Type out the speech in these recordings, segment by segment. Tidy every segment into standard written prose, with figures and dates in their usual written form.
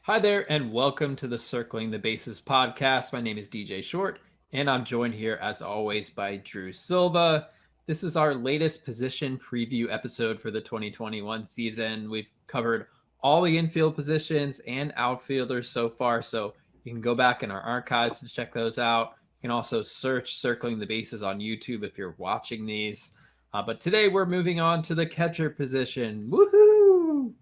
Hi there, and welcome to the Circling the Bases podcast. My name is DJ Short, and I'm joined here, as always, by Drew Silva. This is our latest position preview episode for the 2021 season. We've covered all the infield positions and outfielders so far, so you can go back in our archives to check those out. You can also search Circling the Bases on YouTube if you're watching these. But today we're moving on to the catcher position. Woohoo!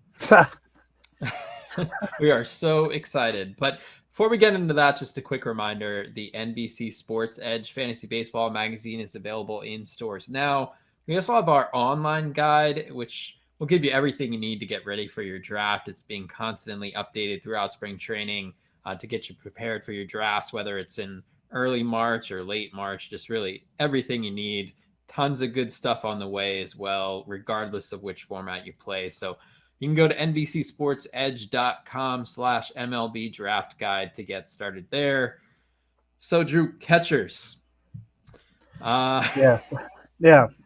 We are so excited. But before we get into that, just a quick reminder, the NBC Sports EDGE Fantasy Baseball magazine is available in stores now. We also have our online guide, which will give you everything you need to get ready for your draft. It's being constantly updated throughout spring training to get you prepared for your drafts, whether it's in early March or late March, just really everything you need. Tons of good stuff on the way as well, regardless of which format you play. So you can go to NBCSportsEdge.com/MLB draft guide to get started there. So, Drew, catchers. Yeah.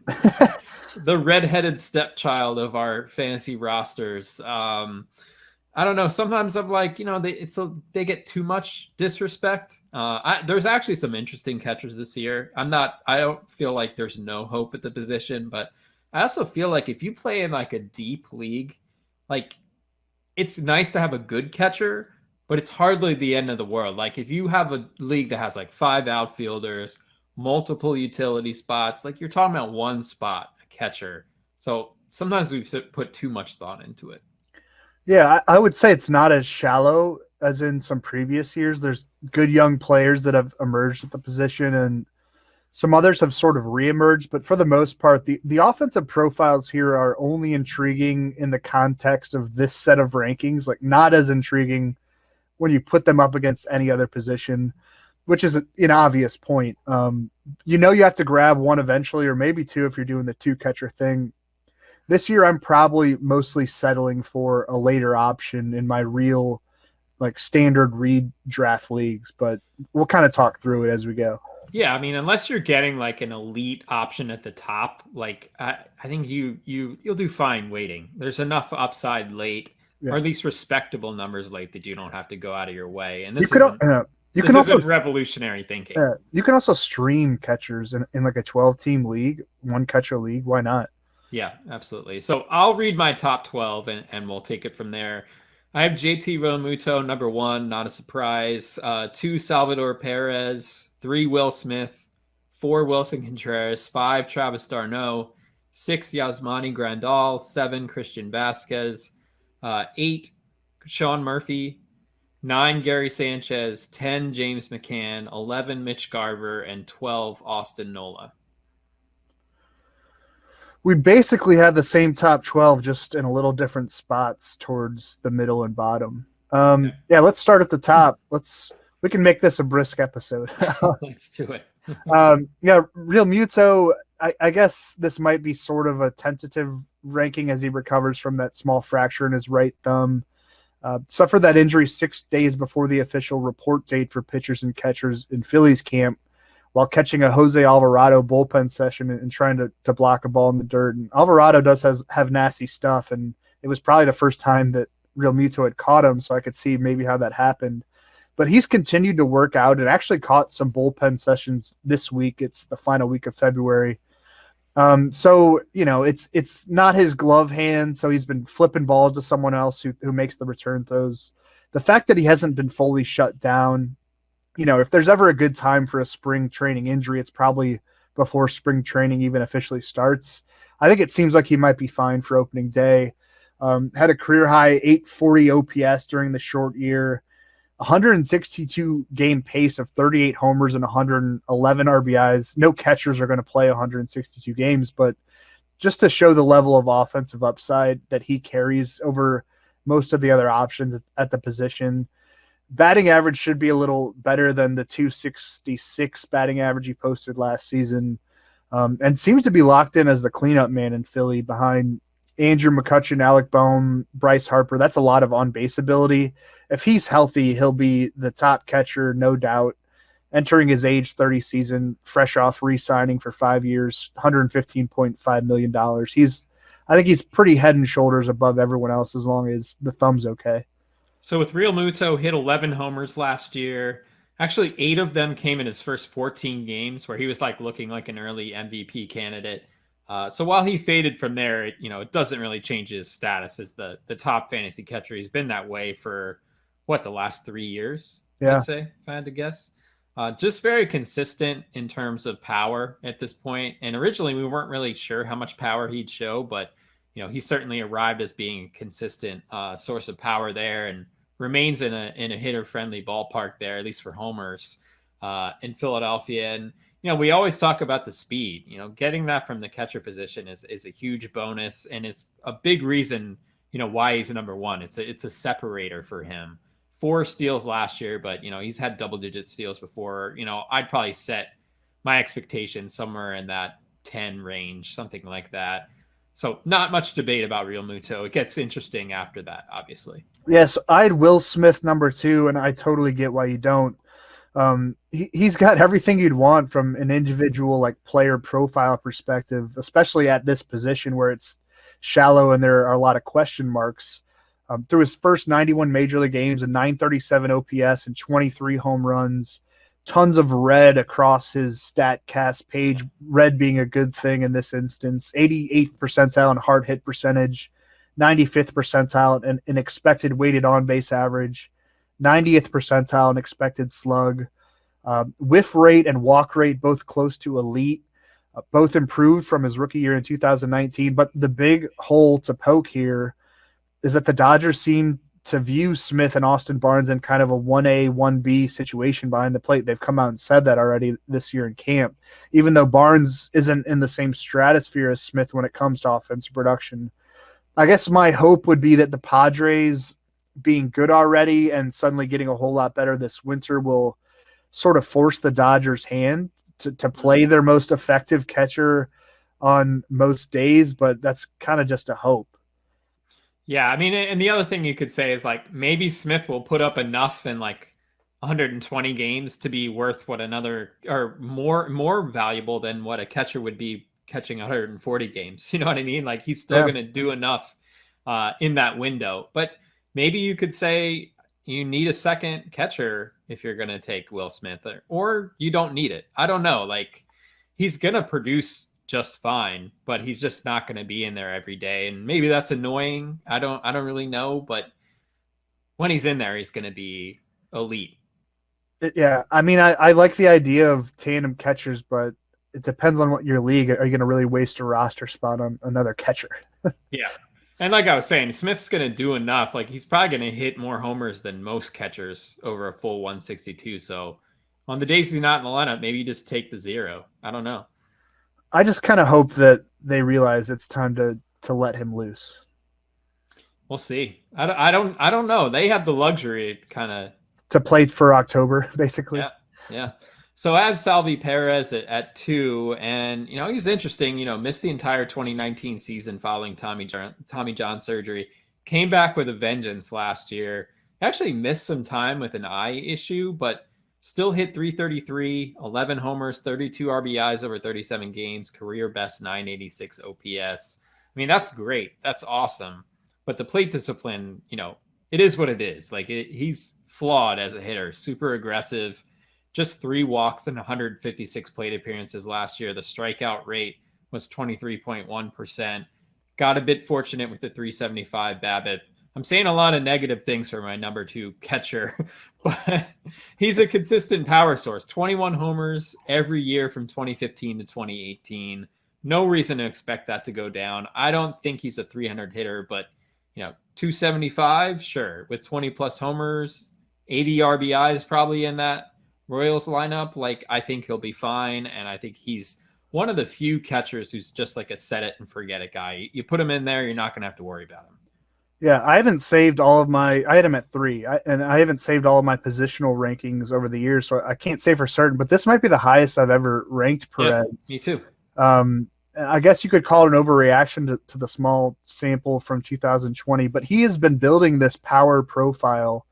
The redheaded stepchild of our fantasy rosters. I don't know. Sometimes I'm like, they get too much disrespect. There's actually some interesting catchers this year. I don't feel like there's no hope at the position, but I also feel like if you play in like a deep league, like, it's nice to have a good catcher, but it's hardly the end of the world. Like, if you have a league that has like 5 outfielders, multiple utility spots, like you're talking about one spot, a catcher. So sometimes we put too much thought into it. Yeah, I would say it's not as shallow as in some previous years. There's good young players that have emerged at the position, and some others have sort of reemerged, but for the most part, the offensive profiles here are only intriguing in the context of this set of rankings, like not as intriguing when you put them up against any other position, which is an obvious point. You have to grab one eventually, or maybe two if you're doing the 2-catcher thing. This year, I'm probably mostly settling for a later option in my real, like, standard redraft leagues, but we'll kind of talk through it as we go. Yeah, I mean, unless you're getting like an elite option at the top, like I think you'll do fine waiting. There's enough upside late, or at least respectable numbers late, that you don't have to go out of your way. And this isn't revolutionary thinking. You can also stream catchers in like a 12-team league, 1-catcher league. Why not? Yeah, absolutely. So I'll read my top 12 and we'll take it from there. I have JT Realmuto, number 1, not a surprise. 2, Salvador Perez. 3, Will Smith. 4, Wilson Contreras. 5, Travis d'Arnaud. 6, Yasmani Grandal. 7, Christian Vazquez. 8, Sean Murphy. 9, Gary Sanchez. 10, James McCann. 11, Mitch Garver. And 12, Austin Nola. We basically have the same top 12, just in a little different spots towards the middle and bottom. Okay. Yeah, let's start at the top. We can make this a brisk episode. Let's do it. Realmuto, I guess this might be sort of a tentative ranking as he recovers from that small fracture in his right thumb. Suffered that injury 6 days before the official report date for pitchers and catchers in Phillies camp, while catching a Jose Alvarado bullpen session and trying to block a ball in the dirt. And Alvarado does have nasty stuff, and it was probably the first time that Realmuto had caught him, so I could see maybe how that happened. But he's continued to work out and actually caught some bullpen sessions this week. It's the final week of February. So, it's not his glove hand, so he's been flipping balls to someone else who makes the return throws. The fact that he hasn't been fully shut down, if there's ever a good time for a spring training injury, it's probably before spring training even officially starts. I think it seems like he might be fine for opening day. Had a career-high 840 OPS during the short year, 162 game pace of 38 homers and 111 RBIs. No catchers are going to play 162 games, but just to show the level of offensive upside that he carries over most of the other options at the position. Batting average should be a little better than the 266 batting average he posted last season, and seems to be locked in as the cleanup man in Philly behind Andrew McCutchen, Alec Bohm, Bryce Harper. That's a lot of on-base ability. If he's healthy, he'll be the top catcher, no doubt. Entering his age 30 season, fresh off re-signing for 5 years, $115.5 million. I think he's pretty head and shoulders above everyone else as long as the thumb's okay. So with Real Muto, hit 11 homers last year. Actually, 8 of them came in his first 14 games, where he was like looking like an early MVP candidate. So while he faded from there, it doesn't really change his status as the top fantasy catcher. He's been that way for the last 3 years, Yeah. I'd say, if I had to guess. Just very consistent in terms of power at this point. And originally, we weren't really sure how much power he'd show, but he certainly arrived as being a consistent source of power there, and remains in a hitter friendly ballpark there, at least for homers in Philadelphia. And we always talk about the speed. Getting that from the catcher position is a huge bonus, and is a big reason why he's number one. It's a separator for him. 4 steals last year, but he's had double-digit steals before. I'd probably set my expectations somewhere in that 10 range, something like that. So not much debate about Real Muto. It gets interesting after that, obviously. Yes, I had Will Smith number 2, and I totally get why you don't. He's got everything you'd want from an individual like player profile perspective, especially at this position where it's shallow and there are a lot of question marks. Through his first 91 major league games, a 937 OPS and 23 home runs, tons of red across his StatCast page, red being a good thing in this instance, 88th percentile in hard hit percentage, 95th percentile in expected weighted on-base average, 90th percentile in expected slug, whiff rate and walk rate both close to elite, both improved from his rookie year in 2019. But the big hole to poke here is that the Dodgers seem to view Smith and Austin Barnes in kind of a 1A, 1B situation behind the plate. They've come out and said that already this year in camp, even though Barnes isn't in the same stratosphere as Smith when it comes to offensive production. I guess my hope would be that the Padres being good already and suddenly getting a whole lot better this winter will sort of force the Dodgers' hand to play their most effective catcher on most days, but that's kind of just a hope. Yeah, I mean, and the other thing you could say is like maybe Smith will put up enough in like 120 games to be worth what another, or more valuable than what a catcher would be catching 140 games. You know what I mean? Like he's still going to do enough in that window. But maybe you could say you need a second catcher if you're going to take Will Smith, or you don't need it. I don't know. Like he's going to produce just fine, but he's just not going to be in there every day. And maybe that's annoying. I don't really know, but when he's in there, he's going to be elite. Yeah. I mean, I like the idea of tandem catchers, but it depends on what your league. Are you going to really waste a roster spot on another catcher? Yeah. And like I was saying, Smith's going to do enough. Like he's probably going to hit more homers than most catchers over a full 162. So on the days he's not in the lineup, maybe you just take the 0. I don't know. I just kind of hope that they realize it's time to let him loose. We'll see. I don't know. They have the luxury kind of to play for October, basically. Yeah. So I have Salvi Perez at 2, and he's interesting. Missed the entire 2019 season following Tommy John surgery. Came back with a vengeance last year. Actually missed some time with an eye issue, but still hit 333, 11 homers, 32 RBIs over 37 games, career best 986 OPS. I mean, that's great. That's awesome. But the plate discipline, it is what it is. Like he's flawed as a hitter, super aggressive, just 3 walks and 156 plate appearances last year. The strikeout rate was 23.1%. Got a bit fortunate with the 375 BABIP. I'm saying a lot of negative things for my number 2 catcher, but he's a consistent power source. 21 homers every year from 2015 to 2018. No reason to expect that to go down. I don't think he's a 300 hitter, but 275, sure. With 20 plus homers, 80 RBIs probably in that Royals lineup. Like I think he'll be fine, and I think he's one of the few catchers who's just like a set it and forget it guy. You put him in there, you're not going to have to worry about him. Yeah, I haven't saved all of my – I had him at 3, and I haven't saved all of my positional rankings over the years, so I can't say for certain. But this might be the highest I've ever ranked Perez. Yeah, me too. I guess you could call it an overreaction to the small sample from 2020, but he has been building this power profile,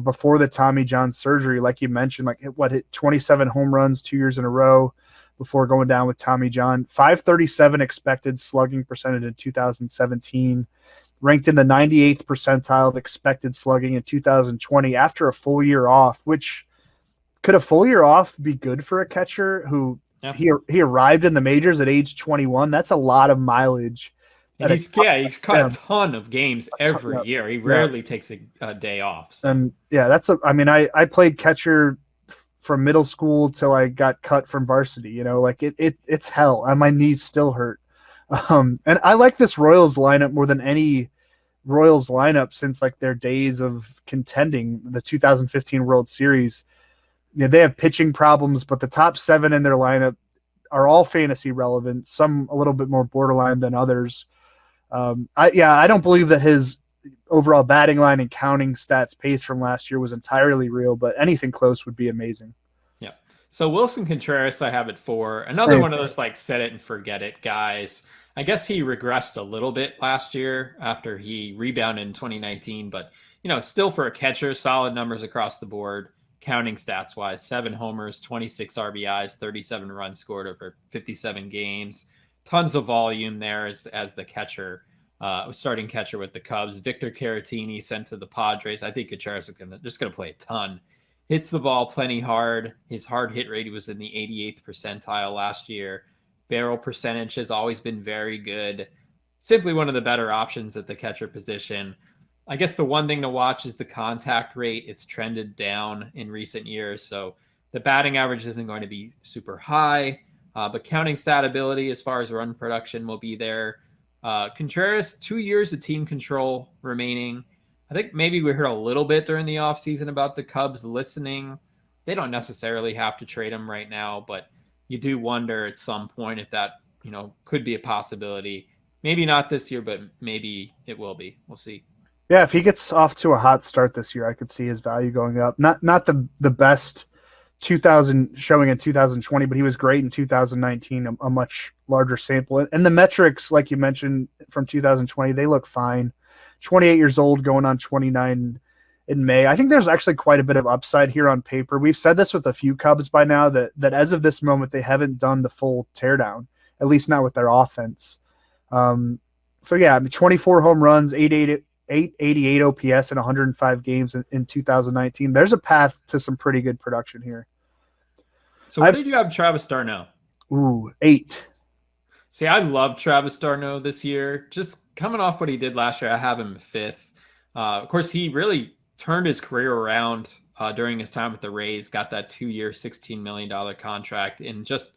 before the Tommy John surgery, like you mentioned, hit 27 home runs 2 years in a row before going down with Tommy John, 537 expected slugging percentage in 2017. ranked in the 98th percentile of expected slugging in 2020 after a full year off, which could a full year off be good for a catcher who he arrived in the majors at age 21? That's a lot of mileage. And he's caught a ton of games every year. He rarely takes a day off. So. And I played catcher from middle school till I got cut from varsity. Like it's hell, and my knees still hurt. And I like this Royals lineup more than any Royals lineup since like their days of contending the 2015 World Series. They have pitching problems, but the top 7 in their lineup are all fantasy relevant. Some a little bit more borderline than others. I don't believe that his overall batting line and counting stats pace from last year was entirely real, but anything close would be amazing. Yeah. So Wilson Contreras, I have it for another one of those like set it and forget it guys. I guess he regressed a little bit last year after he rebounded in 2019, but still for a catcher, solid numbers across the board. Counting stats wise, 7 homers, 26 RBIs, 37 runs scored over 57 games. Tons of volume there as the catcher, starting catcher with the Cubs. Victor Caratini sent to the Padres. I think Contreras is just going to play a ton. Hits the ball plenty hard. His hard hit rate was in the 88th percentile last year. Barrel percentage has always been very good. Simply one of the better options at the catcher position. I guess the one thing to watch is the contact rate. It's trended down in recent years, so the batting average isn't going to be super high, but counting stat ability as far as run production will be there. Contreras, 2 years of team control remaining. I think maybe we heard a little bit during the offseason about the Cubs listening. They don't necessarily have to trade him right now, but you do wonder at some point if that could be a possibility. Maybe not this year, but maybe it will be. We'll see. Yeah, if he gets off to a hot start this year, I could see his value going up. Not the best 2000 showing in 2020, but he was great in 2019, a much larger sample. And the metrics, like you mentioned, from 2020, they look fine. 28 years old, going on 29 in May. I think there's actually quite a bit of upside here on paper. We've said this with a few Cubs by now that as of this moment, they haven't done the full teardown, at least not with their offense. 24 home runs, 888 OPS in 105 games in 2019. There's a path to some pretty good production here. So what did you have Travis d'Arnaud? 8. See, I love Travis d'Arnaud this year. Just coming off what he did last year, I have him 5th. Of course, he really turned his career around during his time with the Rays, got that 2-year, $16 million contract, and just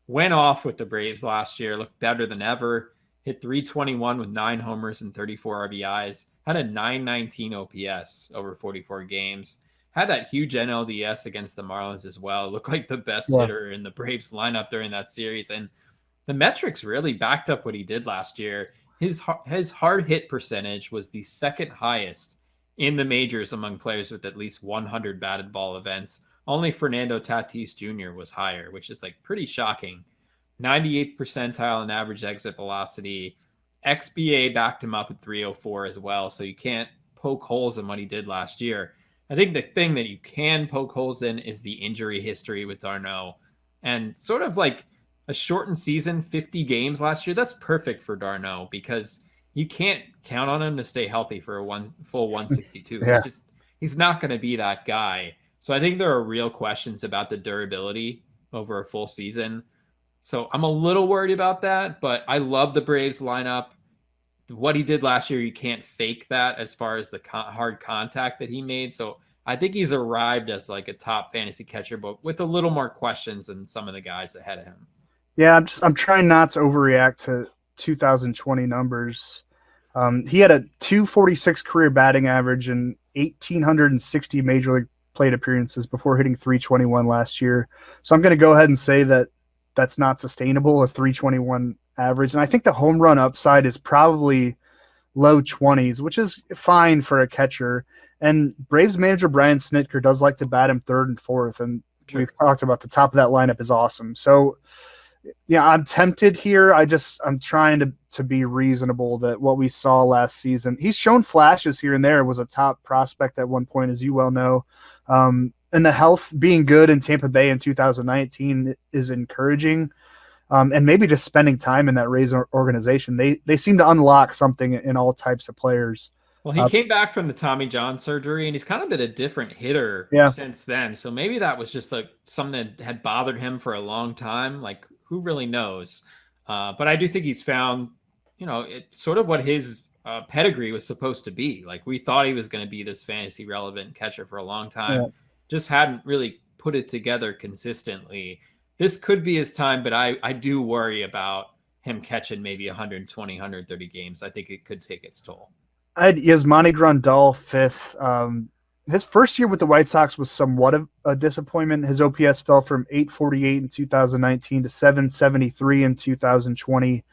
went off with the Braves last year, looked better than ever. Hit 321 with 9 homers and 34 RBIs. Had a 919 OPS over 44 games. Had that huge NLDS against the Marlins as well. Looked like the best hitter in the Braves lineup during that series. And the metrics really backed up what he did last year. His hard hit percentage was the 2nd highest in the majors among players with at least 100 batted ball events. Only Fernando Tatis Jr. was higher, which is like pretty shocking. 98th percentile in average exit velocity. XBA backed him up at 304 as well, so you can't poke holes in what he did last year. I think the thing that you can poke holes in is the injury history with d'Arnaud. And sort of like a shortened season, 50 games last year, that's perfect for d'Arnaud because you can't count on him to stay healthy for a full 162. He's not going to be that guy. So I think there are real questions about the durability over a full season. So I'm a little worried about that, but I love the Braves lineup. What he did last year, you can't fake that as far as the hard contact that he made. So I think he's arrived as like a top fantasy catcher, but with a little more questions than some of the guys ahead of him. Yeah, I'm trying not to overreact to 2020 numbers. He had a 246 career batting average and 1,860 major league plate appearances before hitting 321 last year. So I'm going to go ahead and say that that's not sustainable, a 321 average. And I think the home run upside is probably low 20s, which is fine for a catcher. And Braves manager Brian Snitker does like to bat him 3rd and 4th. And we've talked about the top of that lineup is awesome. So, yeah, I'm tempted here. I'm trying to be reasonable that what we saw last season, he's shown flashes here and there, was a top prospect at one point, as you well know. And the health being good in Tampa Bay in 2019 is encouraging. and maybe just spending time in that Rays organization. They seem to unlock something in all types of players. Well, he came back from the Tommy John surgery, and he's kind of been a different hitter since then. So maybe that was just like something that had bothered him for a long time. Like, who really knows? But I do think he's found, it's sort of what his pedigree was supposed to be. Like, we thought he was going to be this fantasy relevant catcher for a long time. Just hadn't really put it together consistently. This could be his time, but I do worry about him catching maybe 120, 130 games. I think it could take its toll. I had Yasmani Grandal fifth. His first year with the White Sox was somewhat of a disappointment. His OPS fell from 848 in 2019 to 773 in 2020.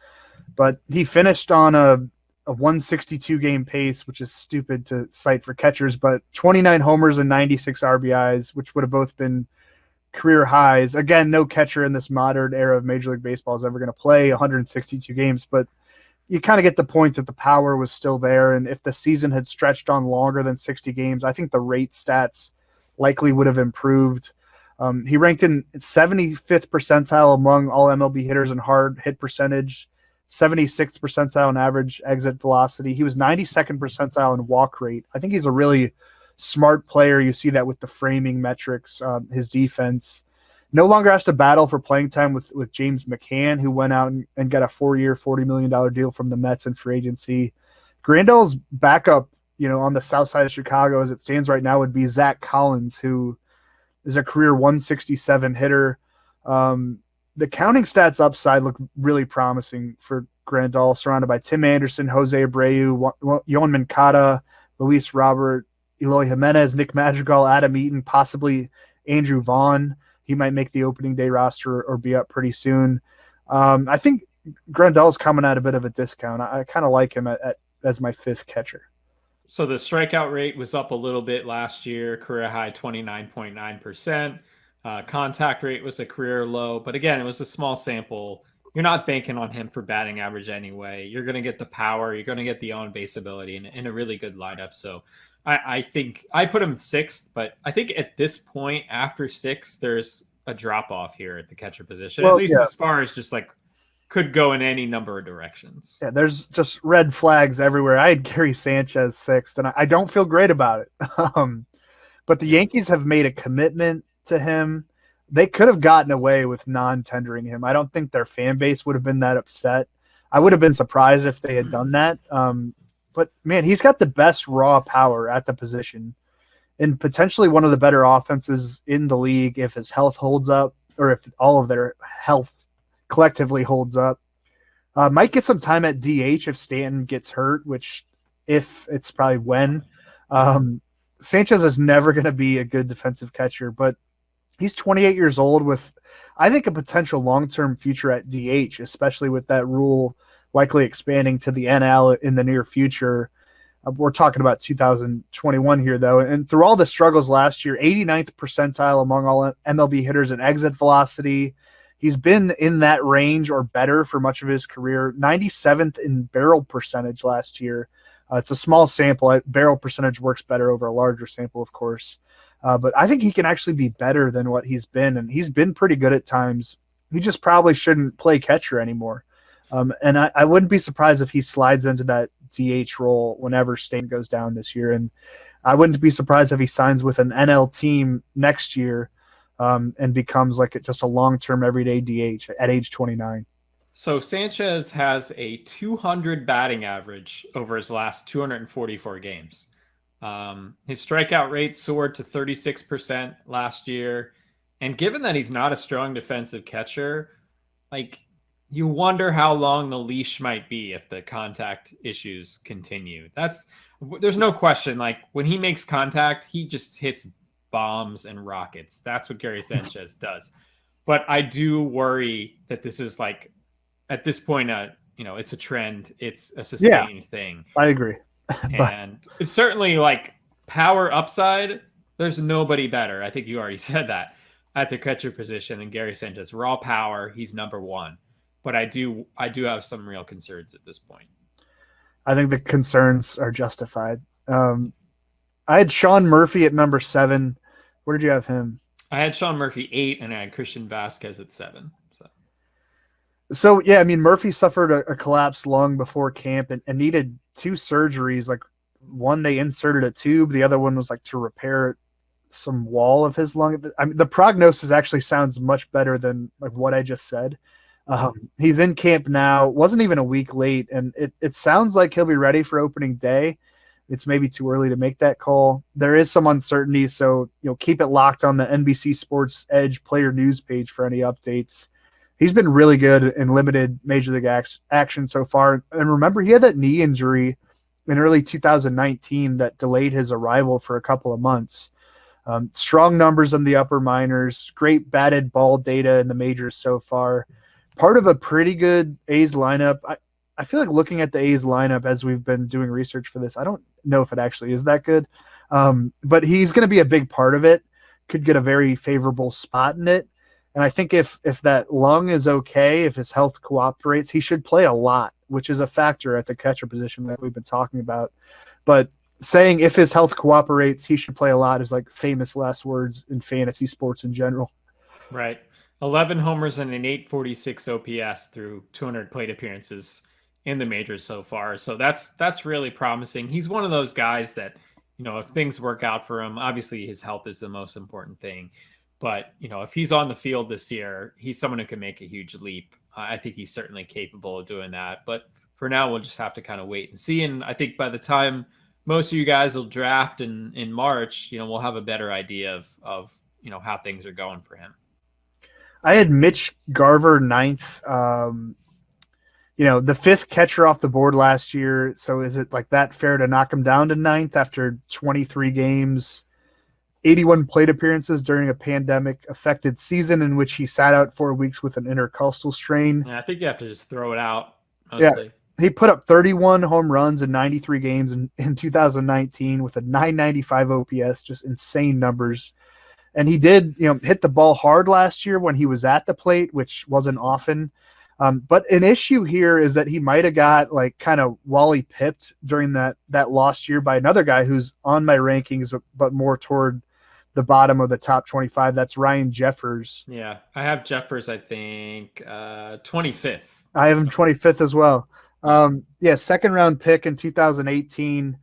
But he finished on a 162 game pace, which is stupid to cite for catchers, but 29 homers and 96 RBIs, which would have both been career highs. Again, no catcher in this modern era of Major League Baseball is ever going to play 162 games, but you kind of get the point that the power was still there. And if the season had stretched on longer than 60 games, I think the rate stats likely would have improved. He ranked in 75th percentile among all MLB hitters in hard hit percentage, 76th percentile in average exit velocity. He was 92nd percentile in walk rate. I think he's a really smart player. You see that with the framing metrics, his defense. No longer has to battle for playing time with James McCann, who went out and got a 4-year, $40 million deal from the Mets in free agency. Grandal's backup, on the south side of Chicago as it stands right now would be Zach Collins, who is a career 167 hitter. The counting stats upside look really promising for Grandal, surrounded by Tim Anderson, Jose Abreu, Yohan Moncada, Luis Robert, Eloy Jimenez, Nick Madrigal, Adam Eaton, possibly Andrew Vaughn. He might make the opening day roster or be up pretty soon. I think Grandal's coming at a bit of a discount. I kind of like him as my fifth catcher. So the strikeout rate was up a little bit last year, career high 29.9%. Contact rate was a career low, but again, it was a small sample. You're not banking on him for batting average anyway. You're going to get the power. You're going to get the on-base ability in a really good lineup. So I think I put him sixth, but I think at this point, after six, there's a drop-off here at the catcher position, at least as far as just like could go in any number of directions. Yeah, there's just red flags everywhere. I had Gary Sanchez sixth, and I don't feel great about it. But the Yankees have made a commitment to him. They could have gotten away with non-tendering him. I don't think their fan base would have been that upset. I would have been surprised if they had done that. But, man, he's got the best raw power at the position and potentially one of the better offenses in the league if his health holds up, or if all of their health collectively holds up. Might get some time at DH if Stanton gets hurt, which if it's probably when. Sanchez is never going to be a good defensive catcher, but he's 28 years old with, I think, a potential long-term future at DH, especially with that rule likely expanding to the NL in the near future. We're talking about 2021 here, though. And through all the struggles last year, 89th percentile among all MLB hitters in exit velocity. He's been in that range or better for much of his career. 97th in barrel percentage last year. It's a small sample. Barrel percentage works better over a larger sample, of course. But I think he can actually be better than what he's been, and he's been pretty good at times. He just probably shouldn't play catcher anymore. And I wouldn't be surprised if he slides into that DH role whenever Stanton goes down this year. And I wouldn't be surprised if he signs with an NL team next year and becomes like just a long-term everyday DH at age 29. So Sanchez has a 200 batting average over his last 244 games. His strikeout rate soared to 36% last year. And given that he's not a strong defensive catcher, like, you wonder how long the leash might be if the contact issues continue. There's no question. Like, when he makes contact, he just hits bombs and rockets. That's what Gary Sanchez does. But I do worry that this is like, at this point, it's a trend. It's a sustained thing. I agree. And it's certainly like power upside. There's nobody better. I think you already said that at the catcher position than Gary Sanchez. Raw power, he's number one. But I do have some real concerns at this point. I think the concerns are justified. I had Sean Murphy at number 7. Where did you have him? I had Sean Murphy 8, and I had Christian Vazquez at 7. So. So, yeah, I mean, Murphy suffered a collapsed lung before camp and needed 2 surgeries. Like, one, they inserted a tube. The other one was like to repair some wall of his lung. I mean, the prognosis actually sounds much better than like what I just said. He's in camp now. Wasn't even a week late, and it sounds like he'll be ready for opening day. It's maybe too early to make that call. There is some uncertainty, so keep it locked on the NBC Sports EDGE player news page for any updates. He's been really good in limited major league action so far. And remember, he had that knee injury in early 2019 that delayed his arrival for a couple of months. Strong numbers in the upper minors, great batted ball data in the majors so far. Part of a pretty good A's lineup. I feel like looking at the A's lineup as we've been doing research for this, I don't know if it actually is that good. But he's going to be a big part of it, could get a very favorable spot in it. And I think if that lung is okay, if his health cooperates, he should play a lot, which is a factor at the catcher position that we've been talking about. But saying if his health cooperates, he should play a lot is like famous last words in fantasy sports in general. Right. 11 homers and an 846 OPS through 200 plate appearances in the majors so far. So that's really promising. He's one of those guys that, if things work out for him, obviously his health is the most important thing. But, if he's on the field this year, he's someone who can make a huge leap. I think he's certainly capable of doing that. But for now, we'll just have to kind of wait and see. And I think by the time most of you guys will draft in March, we'll have a better idea of how things are going for him. I had Mitch Garver ninth, the 5th catcher off the board last year. So is it like that fair to knock him down to ninth after 23 games, 81 plate appearances during a pandemic-affected season in which he sat out 4 weeks with an intercostal strain? Yeah, I think you have to just throw it out, mostly. Yeah. He put up 31 home runs in 93 games in 2019 with a 995 OPS, just insane numbers. And he did, hit the ball hard last year when he was at the plate, which wasn't often. But an issue here is that he might have got like kind of Wally pipped during that lost year by another guy who's on my rankings, but more toward the bottom of the top 25. That's Ryan Jeffers. Yeah, I have Jeffers, I think, 25th. I have him 25th as well. Second round pick in 2018.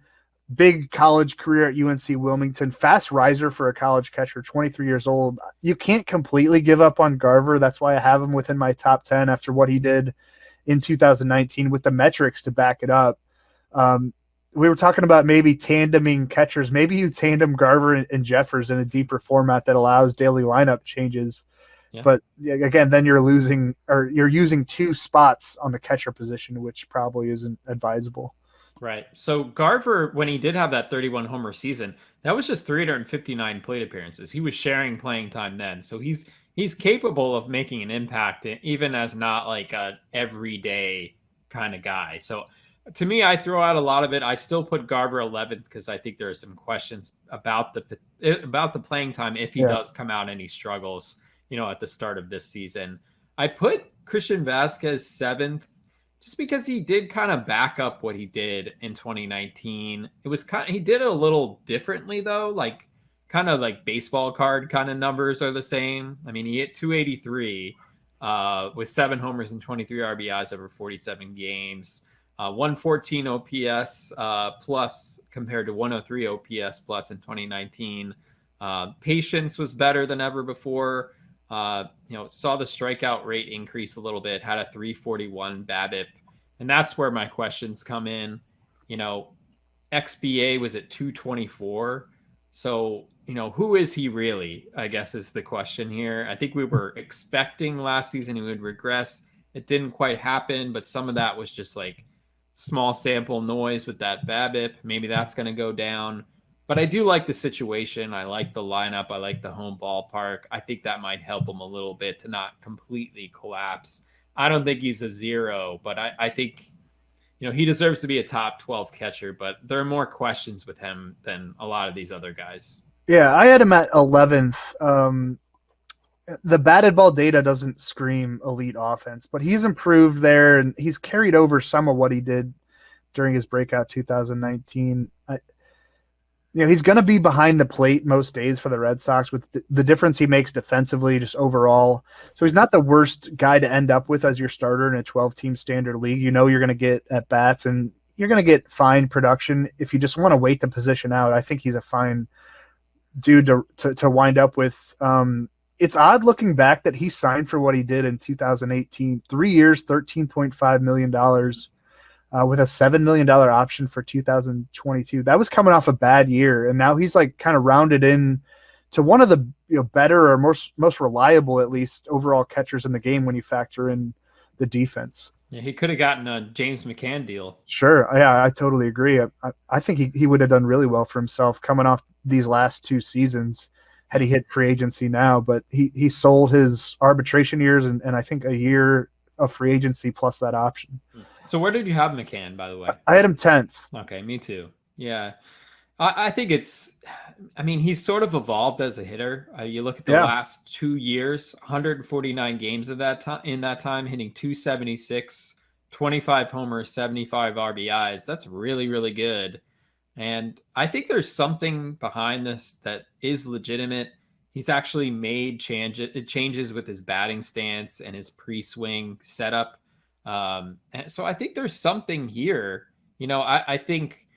Big college career at UNC Wilmington. Fast riser for a college catcher, 23 years old. You can't completely give up on Garver. That's why I have him within my top 10 after what he did in 2019 with the metrics to back it up. We were talking about maybe tandeming catchers. Maybe you tandem Garver and Jeffers in a deeper format that allows daily lineup changes. Yeah. But again, then you're using 2 spots on the catcher position, which probably isn't advisable. Right. So Garver, when he did have that 31 homer season, that was just 359 plate appearances. He was sharing playing time then. So he's capable of making an impact, even as not like a everyday kind of guy. So to me, I throw out a lot of it. I still put Garver 11th because I think there are some questions about the playing time if he does come out and he struggles, at the start of this season. I put Christian Vazquez 7th. Just because he did kind of back up what he did in 2019. He did it a little differently though, like kind of like baseball card kind of numbers are the same. I mean, he hit 283 with 7 homers and 23 RBIs over 47 games, 114 OPS plus compared to 103 OPS plus in 2019. Patience was better than ever before. Saw the strikeout rate increase a little bit, had a 341 BABIP. And that's where my questions come in. XBA was at 224. So, who is he really, I guess is the question here. I think we were expecting last season he would regress. It didn't quite happen, but some of that was just like small sample noise with that BABIP. Maybe that's going to go down. But I do like the situation. I like the lineup. I like the home ballpark. I think that might help him a little bit to not completely collapse. I don't think he's a 0, but I think, he deserves to be a top 12 catcher, but there are more questions with him than a lot of these other guys. Yeah, I had him at 11th. The batted ball data doesn't scream elite offense, but he's improved there, and he's carried over some of what he did during his breakout 2019. he's going to be behind the plate most days for the Red Sox with the difference he makes defensively just overall. So he's not the worst guy to end up with as your starter in a 12-team standard league. You're going to get at bats and you're going to get fine production if you just want to wait the position out. I think he's a fine dude to wind up with. It's odd looking back that he signed for what he did in 2018, 3 years, $13.5 million. With a $7 million option for 2022. That was coming off a bad year, and now he's like kind of rounded in to one of the better or most reliable, at least, overall catchers in the game when you factor in the defense. Yeah, he could have gotten a James McCann deal. Sure, yeah, I totally agree. I think he would have done really well for himself coming off these last 2 seasons had he hit free agency now. But he sold his arbitration years and I think a year of free agency plus that option. So where did you have McCann, by the way? I had him 10th. Okay, me too. Yeah. I think he's sort of evolved as a hitter. You look at the last 2 years, 149 games in that time, hitting 276, 25 homers, 75 RBIs. That's really, really good. And I think there's something behind this that is legitimate. He's actually made changes with his batting stance and his pre-swing setup. And so I think there's something here. I think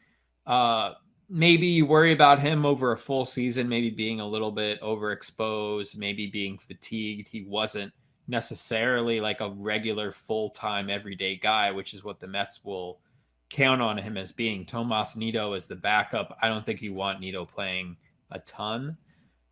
maybe you worry about him over a full season, maybe being a little bit overexposed, maybe being fatigued. He wasn't necessarily like a regular full-time everyday guy, which is what the Mets will count on him as being. Tomas Nido is the backup. I don't think you want Nido playing a ton.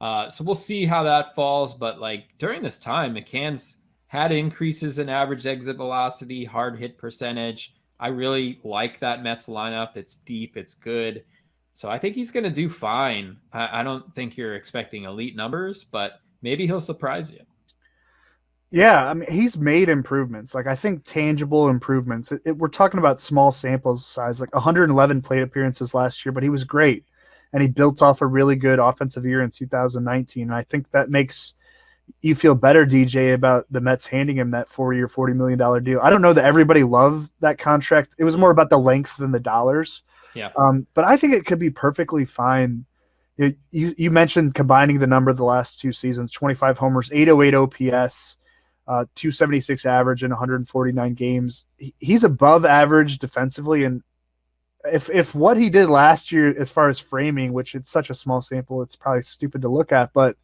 So we'll see how that falls. But like during this time, McCann's had increases in average exit velocity, hard hit percentage. I really like that Mets lineup. It's deep. It's good. So I think he's going to do fine. I don't think you're expecting elite numbers, but maybe he'll surprise you. Yeah, he's made improvements. Like I think tangible improvements. We're talking about small sample size, like 111 plate appearances last year, but he was great. And he built off a really good offensive year in 2019. And I think that makes you feel better, DJ, about the Mets handing him that 4-year, $40 million deal. I don't know that everybody loved that contract. It was more about the length than the dollars. Yeah. But I think it could be perfectly fine. You mentioned combining the number of the last 2 seasons, 25 homers, 808 OPS, 276 average in 149 games. He's above average defensively. And if what he did last year, as far as framing, which it's such a small sample, it's probably stupid to look at, but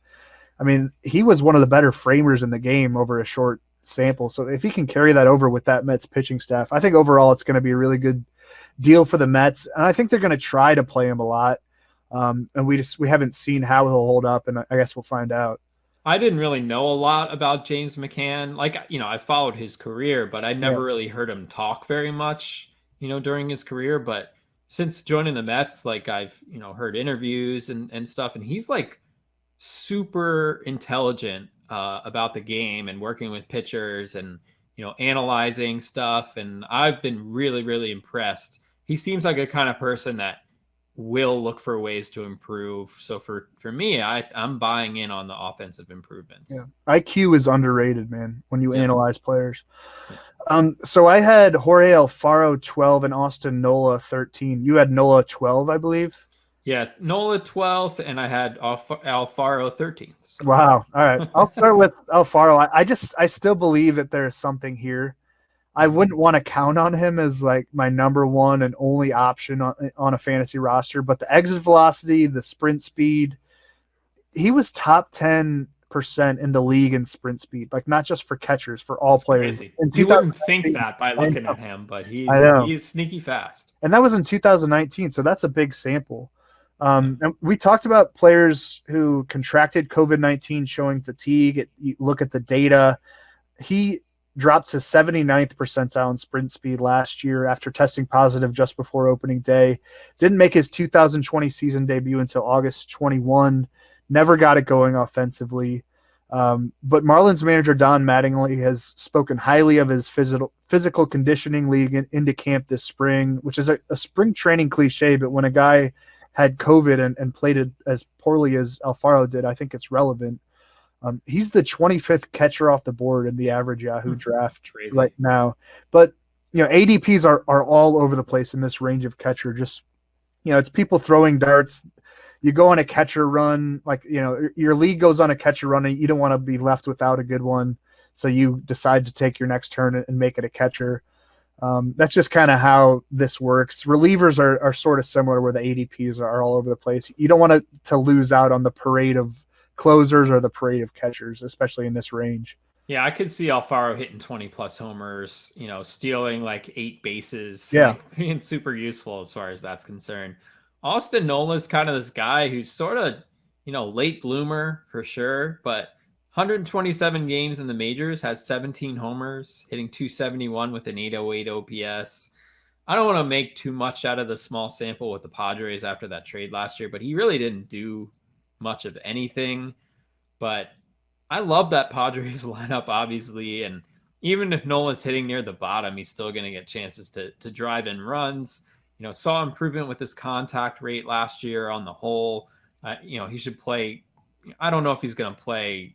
he was one of the better framers in the game over a short sample. So if he can carry that over with that Mets pitching staff, I think overall it's going to be a really good deal for the Mets. And I think they're going to try to play him a lot. And we haven't seen how he'll hold up, and I guess we'll find out. I didn't really know a lot about James McCann. I followed his career, but I never really heard him talk very much, during his career. But since joining the Mets, I've, heard interviews and stuff, and he's super intelligent about the game and working with pitchers and analyzing stuff, and I've been really, really impressed. He seems like a kind of person that will look for ways to improve. So for me, I'm buying in on the offensive improvements. Yeah. IQ is underrated, man, when you analyze players. So I had Jorge Alfaro 12 and Austin Nola 13. You had Nola 12, I believe. Yeah, Nola 12th, and I had Alfaro 13th. So. Wow. All right. I'll start with Alfaro. I still believe that there's something here. I wouldn't want to count on him as my number one and only option on a fantasy roster, but the exit velocity, the sprint speed, he was top 10% in the league in sprint speed, not just for catchers, for all players. You wouldn't think that by looking at him, but he's sneaky fast. And that was in 2019, so that's a big sample. And we talked about players who contracted COVID-19 showing fatigue. You look at the data. He dropped to 79th percentile in sprint speed last year after testing positive just before opening day. Didn't make his 2020 season debut until August 21. Never got it going offensively. But Marlins manager Don Mattingly has spoken highly of his physical conditioning league into camp this spring, which is a spring training cliche, but when a guy had COVID and played it as poorly as Alfaro did, I think it's relevant. He's the 25th catcher off the board in the average Yahoo draft right now. But, ADPs are all over the place in this range of catcher. Just It's people throwing darts. You go on a catcher run, like, your league goes on a catcher run and you don't want to be left without a good one. So you decide to take your next turn and make it a catcher. That's just kind of how this works. Relievers are sort of similar where the ADPs are all over the place. You don't want to lose out on the parade of closers or the parade of catchers, especially in this range. Yeah, I could see Alfaro hitting 20+ homers, stealing like 8 bases. Yeah. Like, being super useful as far as that's concerned. Austin Nola is kind of this guy who's sort of, late bloomer for sure, but 127 games in the majors, has 17 homers, hitting 271 with an 808 OPS. I don't want to make too much out of the small sample with the Padres after that trade last year, but he really didn't do much of anything. But I love that Padres lineup, obviously, and even if Nola's hitting near the bottom, he's still going to get chances to drive in runs. Saw improvement with his contact rate last year on the whole. He should play. I don't know if he's going to play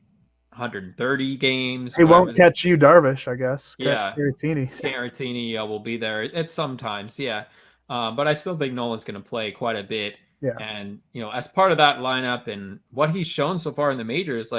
130 games. He won't catch you, Darvish, I guess. Yeah. Caratini will be there at sometimes. Yeah. But I still think Nola's going to play quite a bit. Yeah. And, as part of that lineup and what he's shown so far in the majors,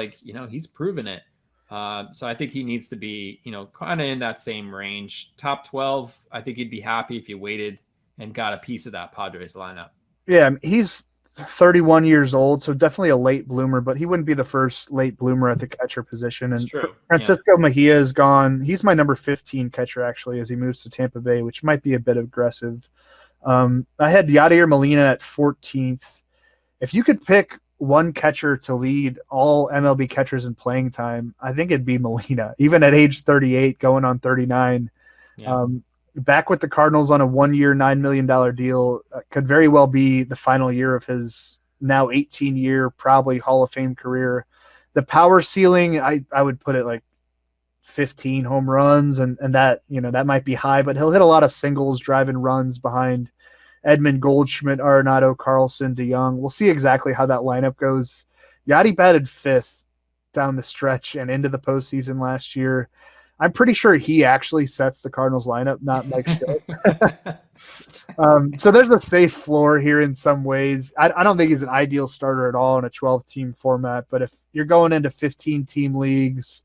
he's proven it. So I think he needs to be, kind of in that same range. Top 12, I think he'd be happy if you waited and got a piece of that Padres lineup. Yeah, he's 31 years old, so definitely a late bloomer, but he wouldn't be the first late bloomer at the catcher position. And Francisco Mejia is gone. He's my number 15 catcher, actually, as he moves to Tampa Bay, which might be a bit aggressive. I had Yadier Molina at 14th. If you could pick one catcher to lead all MLB catchers in playing time, I think it'd be Molina, even at age 38, going on 39. Yeah. Back with the Cardinals on a 1-year, $9 million deal, could very well be the final year of his now 18-year, probably Hall of Fame career. The power ceiling, I would put it like 15 home runs, and that, that might be high, but he'll hit a lot of singles, driving runs behind Edmund Goldschmidt, Arenado, Carlson, DeYoung. We'll see exactly how that lineup goes. Yachty batted 5th down the stretch and into the postseason last year. I'm pretty sure he actually sets the Cardinals lineup, not Mike Schilt. So there's a safe floor here in some ways. I don't think he's an ideal starter at all in a 12-team format, but if you're going into 15-team leagues,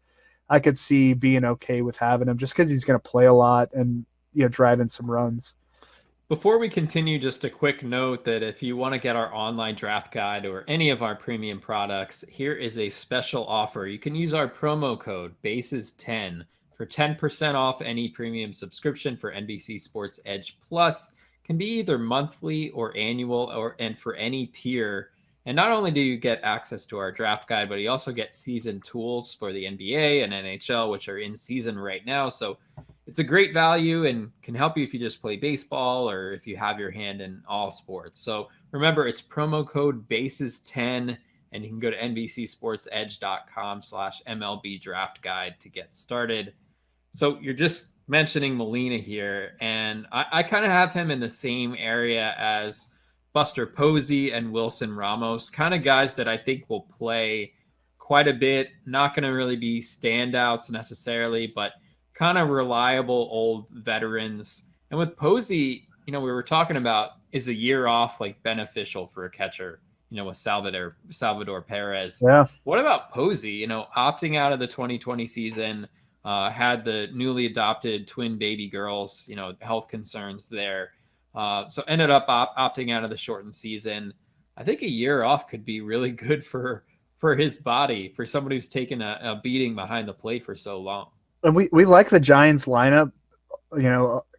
I could see being okay with having him just because he's going to play a lot and drive in some runs. Before we continue, just a quick note that if you want to get our online draft guide or any of our premium products, here is a special offer. You can use our promo code BASES10 for 10% off any premium subscription for NBC Sports Edge Plus. Can be either monthly or annual, and for any tier. And not only do you get access to our draft guide, but you also get season tools for the NBA and NHL, which are in season right now. So it's a great value and can help you if you just play baseball or if you have your hand in all sports. So remember, it's promo code BASES10, and you can go to NBCSportsEdge.com/MLB draft guide to get started. So you're just mentioning Molina here, and I kind of have him in the same area as Buster Posey and Wilson Ramos, kind of guys that I think will play quite a bit. Not going to really be standouts necessarily, but kind of reliable old veterans. And with Posey, we were talking about, is a year off like beneficial for a catcher, with Salvador Perez. Yeah. What about Posey, opting out of the 2020 season, had the newly adopted twin baby girls, health concerns there. So ended up opting out of the shortened season. I think a year off could be really good for his body, for somebody who's taken a beating behind the plate for so long. And we like the Giants lineup,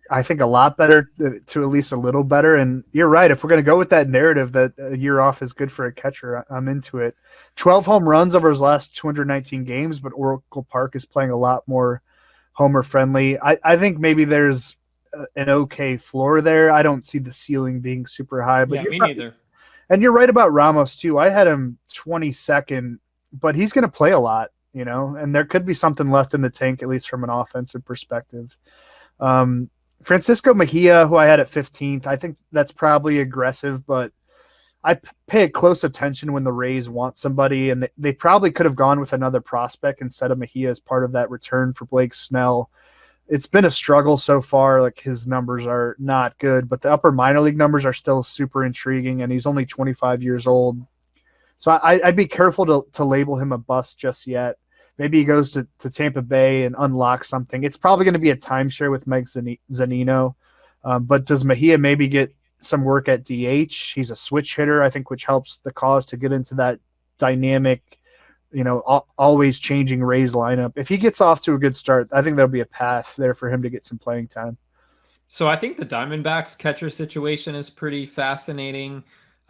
I think a lot better to at least a little better. And you're right. If we're going to go with that narrative that a year off is good for a catcher, I'm into it. 12 home runs over his last 219 games, but Oracle Park is playing a lot more homer friendly. I think maybe there's an okay floor there. I don't see the ceiling being super high, but yeah, me neither. And you're right about Ramos too. I had him 22nd, but he's going to play a lot, and there could be something left in the tank, at least from an offensive perspective. Francisco Mejia, who I had at 15th, I think that's probably aggressive, but I pay close attention when the Rays want somebody, and they probably could have gone with another prospect instead of Mejia as part of that return for Blake Snell. it's been a struggle so far. Like his numbers are not good, but the upper minor league numbers are still super intriguing, and he's only 25 years old. So I'd be careful to label him a bust just yet. Maybe he goes to Tampa Bay and unlocks something. It's probably going to be a timeshare with Mike Zunino. But does Mejia maybe get some work at DH? He's a switch hitter, I think, which helps the cause to get into that dynamic, always changing Rays lineup. If he gets off to a good start, I think there'll be a path there for him to get some playing time. So I think the Diamondbacks catcher situation is pretty fascinating.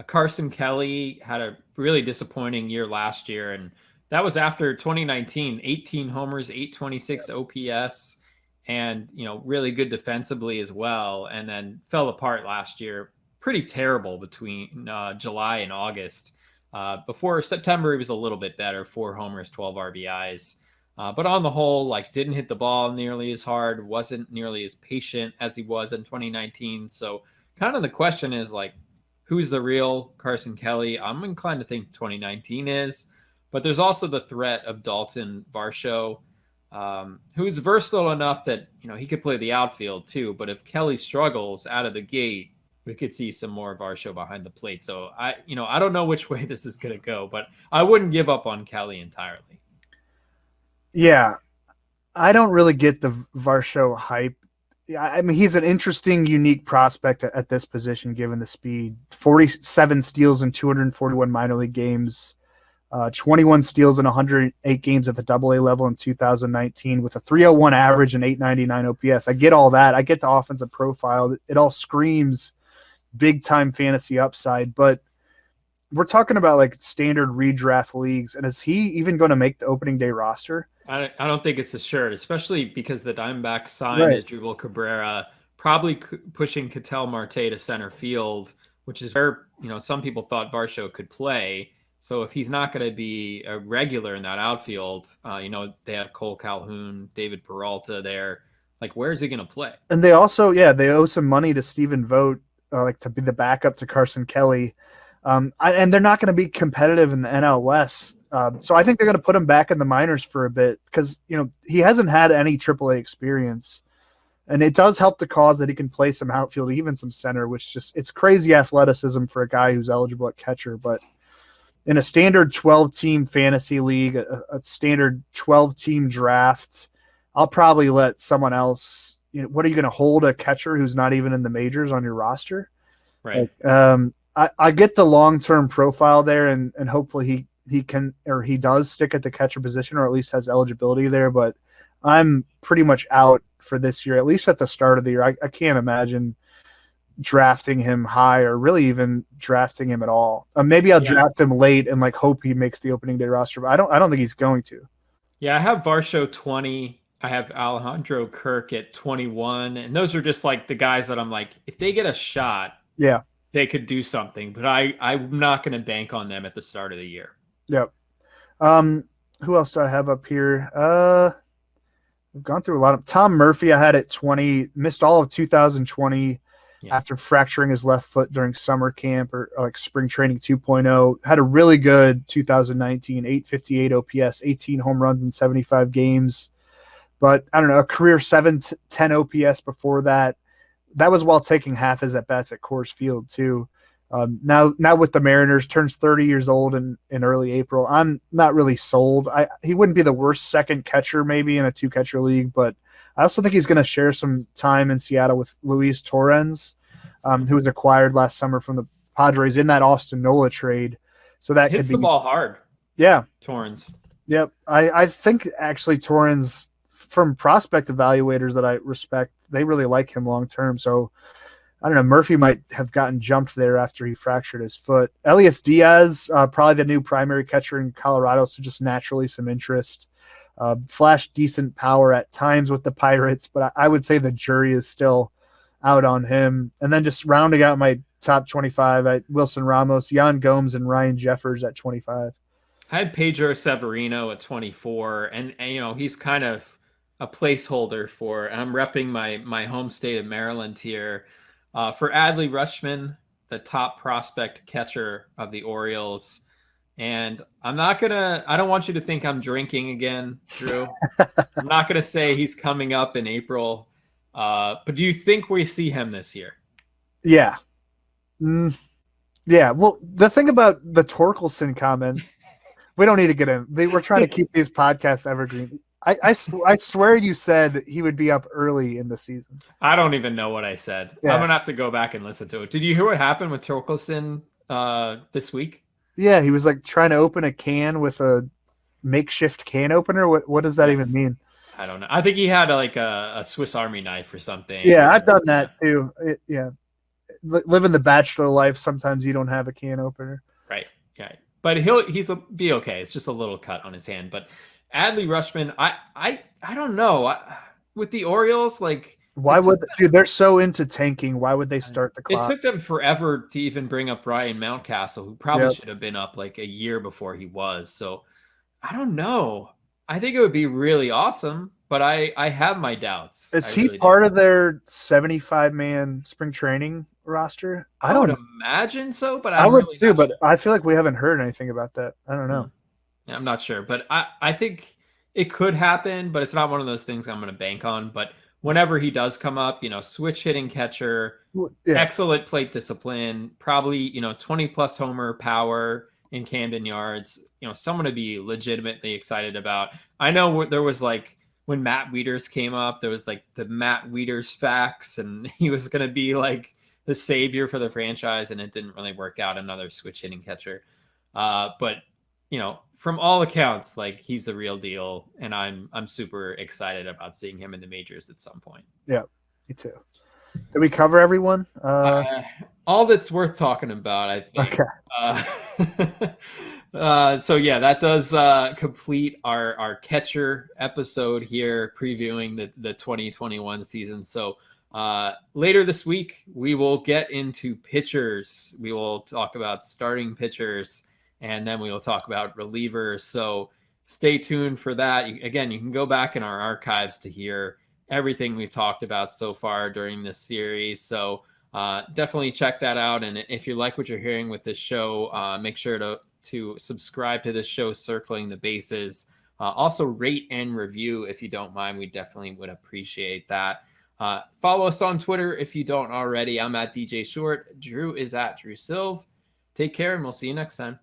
Carson Kelly had a really disappointing year last year, and that was after 2019, 18 homers, 826 OPS, and really good defensively as well, and then fell apart last year. Pretty terrible between July and August. Before September, he was a little bit better, 4 homers, 12 RBIs. But on the whole, didn't hit the ball nearly as hard, wasn't nearly as patient as he was in 2019. So kind of the question is, who's the real Carson Kelly? I'm inclined to think 2019 is. But there's also the threat of Dalton Varsho, who's versatile enough that he could play the outfield too. But if Kelly struggles out of the gate, we could see some more Varsho behind the plate. So I don't know which way this is going to go, but I wouldn't give up on Kelly entirely. Yeah, I don't really get the Varsho hype. I mean, he's an interesting, unique prospect at this position, given the speed. 47 steals in 241 minor league games, 21 steals in 108 games at the AA level in 2019 with a 301 average and 899 OPS. I get all that. I get the offensive profile. It all screams big-time fantasy upside, but we're talking about standard redraft leagues, and is he even going to make the opening day roster? I don't think it's assured, especially because the Diamondbacks signed Asdrubal Cabrera, probably pushing Ketel Marte to center field, which is where some people thought Varsho could play. So if he's not going to be a regular in that outfield, they have Cole Calhoun, David Peralta there. Where is he going to play? And they also, they owe some money to Stephen Vogt, to be the backup to Carson Kelly. And they're not going to be competitive in the NL West. So I think they're going to put him back in the minors for a bit because, he hasn't had any AAA experience. And it does help the cause that he can play some outfield, even some center, which it's crazy athleticism for a guy who's eligible at catcher. But in a standard 12-team fantasy league, a standard 12-team draft, I'll probably let someone else. What are you going to hold a catcher who's not even in the majors on your roster? Right. I get the long-term profile there, and hopefully he can, or he does stick at the catcher position, or at least has eligibility there. But I'm pretty much out for this year, at least at the start of the year. I can't imagine drafting him high or really even drafting him at all. Maybe I'll draft him late and hope he makes the opening day roster, but I don't think he's going to. Yeah, I have Varsho 20. I have Alejandro Kirk at 21, and those are just the guys that I'm if they get a shot, they could do something, but I'm not going to bank on them at the start of the year. Yep. Who else do I have up here? We've gone through a lot of Tom Murphy. I had at 20, missed all of 2020 after fracturing his left foot during summer camp or spring training 2.0. Had a really good 2019, 858 OPS, 18 home runs in 75 games. But I don't know, a career 710 OPS before that. That was while taking half his at-bats at Coors Field too. Now with the Mariners, turns 30 years old in early April. I'm not really sold. He wouldn't be the worst second catcher maybe in a 2-catcher league, but I also think he's going to share some time in Seattle with Luis Torrens, who was acquired last summer from the Padres in that Austin Nola trade. So that hits the ball hard. Yeah. Torrens. Yep. I think actually Torrens, from prospect evaluators that I respect, they really like him long term. So I don't know. Murphy might have gotten jumped there after he fractured his foot. Elias Diaz, probably the new primary catcher in Colorado, so just naturally some interest. Flashed decent power at times with the Pirates, but I would say the jury is still out on him. And then just rounding out my top 25, Wilson Ramos, Yan Gomes, and Ryan Jeffers at 25. I had Pedro Severino at 24, and he's kind of a placeholder for, and I'm repping my home state of Maryland here. For Adley Rutschman, the top prospect catcher of the Orioles, And I don't want you to think I'm drinking again, Drew. I'm not going to say he's coming up in April. But do you think we see him this year? Yeah. Yeah. Well, the thing about the Torkelson comment, we don't need to get in. We're trying to keep these podcasts evergreen. I swear you said he would be up early in the season. I don't even know what I said. Yeah. I'm going to have to go back and listen to it. Did you hear what happened with Torkelson this week? Yeah, he was like trying to open a can with a makeshift can opener. What does that even mean? I don't know. I think he had like a Swiss Army knife or something. Yeah, I've done that too. Living the bachelor life, sometimes you don't have a can opener. Right. But he's be okay. It's just a little cut on his hand. But Adley Rutschman, I don't know. With the Orioles, like, why would they're so into tanking? Why would they start the clock? It took them forever to even bring up Ryan Mountcastle, who probably should have been up like a year before he was. So I don't know. I think it would be really awesome, but I have my doubts. Is he part of their 75-man spring training roster? I would imagine so, but I would too. But I feel like we haven't heard anything about that. I don't know. I'm not sure, but I think it could happen, but it's not one of those things I'm going to bank on. But whenever he does come up, switch hitting catcher, excellent plate discipline, probably, 20 plus homer power in Camden Yards, someone to be legitimately excited about. I know there was like, when Matt Wieters came up, there was like the Matt Wieters facts, and he was going to be like the savior for the franchise, and it didn't really work out. Another switch hitting catcher. But, from all accounts, like, he's the real deal, and I'm super excited about seeing him in the majors at some point. Yeah, me too. Did we cover everyone? All that's worth talking about, I think. Okay. So yeah, that does complete our catcher episode here, previewing the 2021 season. So later this week, we will get into pitchers. We will talk about starting pitchers, and then we will talk about relievers. So stay tuned for that. Again, you can go back in our archives to hear everything we've talked about so far during this series. So definitely check that out. And if you like what you're hearing with this show, make sure to subscribe to this show, Circling the Bases. Also rate and review if you don't mind. We definitely would appreciate that. Follow us on Twitter if you don't already. I'm at DJ Short. Drew is at Drew Silva. Take care, and we'll see you next time.